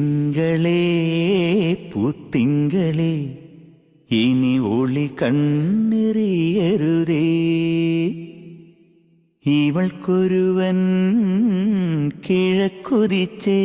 തിങ്കളേ പൂത്തിങ്കളേ ഇനി ഒളി കണ്ണെറിയരുതേ ഇവൾക്കൊരുവൻ കിഴക്കുതിച്ചേ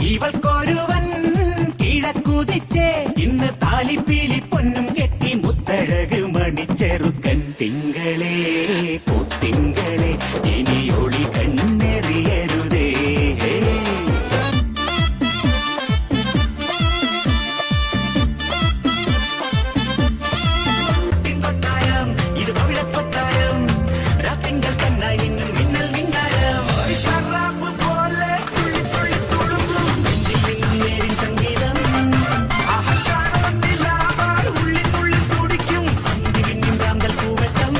ഇവൾക്കൊരുവൻ കിഴക്കുതിച്ചേ ഇന്ന് താലിപ്പീലി പൊന്നും കെട്ടി മുത്തഴക് മണിച്ചെറുക്കൻ തിങ്കളേ പൂത്തിങ്കളേ ഇനി ഒളി കണ്ണെറിയരുതേ ഇത് പവിഴക്കൊട്ടായം രാത്തിങ്കൾ കണ്ണായി ഇന്നും മിന്നൽ മിന്നാരം ഷറാബ് പോലെ തുള്ളി തുള്ളി തുളുമ്പും നെഞ്ചിൽ സംഗീതം ഉള്ളിൽ ഉള്ളിൽ തുടിക്കും അന്തിവിന്നും റാന്തൽ പൂവട്ടം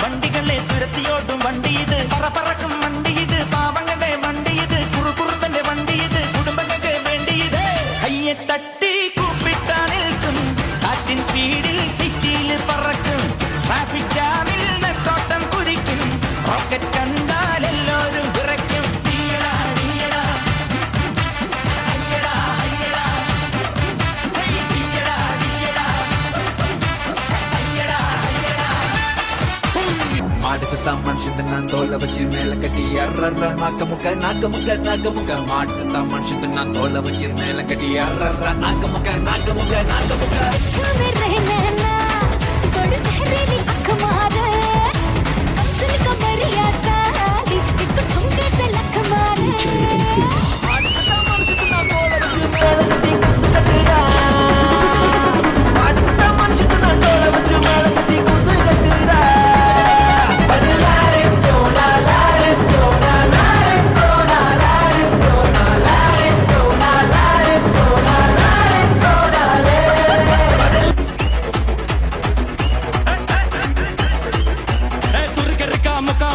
വണ്ടികളെ തുരത്തിയോട്ടും വണ്ടി ഇത് പറക്കും വണ്ടി ഇത് പാവങ്ങളുടെ വണ്ടി ഇത് കുറുകുറുപ്പന്റെ വണ്ടി ഇത് കുടുംബങ്ങൾക്ക് വേണ്ടി ഇത് കയ്യെ തട്ടി കൂപ്പിട്ടാ നിൽക്കും കാറ്റിൻ സ്പീഡിൽ സിറ്റിയിൽ പറക്കും ട്രാഫിക് ജാമിൽ നെട്ടോട്ടം കുതിക്കും റോക്കറ്റ് കണ്ടാൽ എല്ലാവരും വിറയ്ക്കും തീയടാ തീയടാ അയ്യടാ അയ്യടാ തീയടാ തീയടാ അയ്യടാ അയ്യടാ மாடு சத்தா மனுஷன் நான் தோலை வச்சு மேல கட்டி அர்ற நாக்கமுக்க நாக்கமுக்க நாக்கமுக்க மாடு சத்தா மனுஷன் நான் தோலை வச்சு மேல கட்டி அர்ற நாக்கமுக்க நாக்கமுக்க நாக்கமுக்க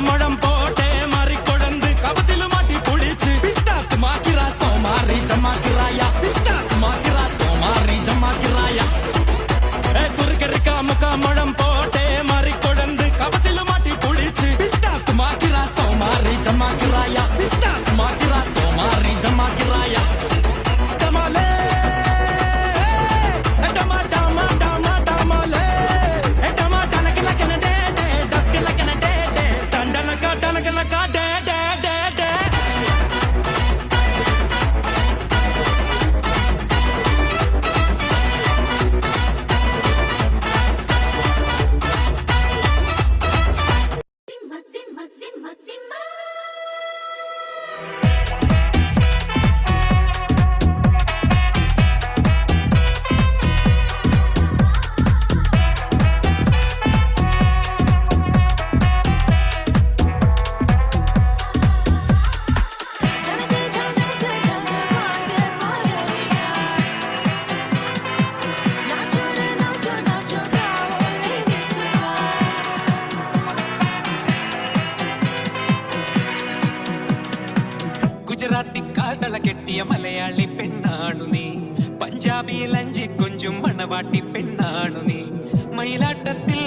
முழம் போட்டே மாறி கொடந்து கபத்தில மாட்டி புளிச்சு பிஸ்டாஸ் மாக்கிரா சோமாரி ஜமாக்கிராயா பிஸ்டாஸ் மாக்கிரா சோமாரி ஜமாக்கிராயா சுருக்கரிக்கா முக்கா முழம் போட்டே மாறி கொடந்து கபத்தில மாட்டி புளிச்சு பிஸ்டாஸ் மாக்கிரா சோமாரி ஜமாக்கிராயா பிஸ்டாஸ் மாக்கிரா சோமாரி ஜமாக்கிராயா டமாலே டமா டமா டமா டமாலே டமா டனக்கல கனடே டஸ்கல கனடே ഗുജറാത്തി കാതള കെട്ടിയ മലയാളി പെണ്ണാണു നീ പഞ്ചാബി ലഞ്ചി കൊഞ്ചും മണവാട്ടി പെണ്ണാണു നീ മയിലാട്ടത്തിൽ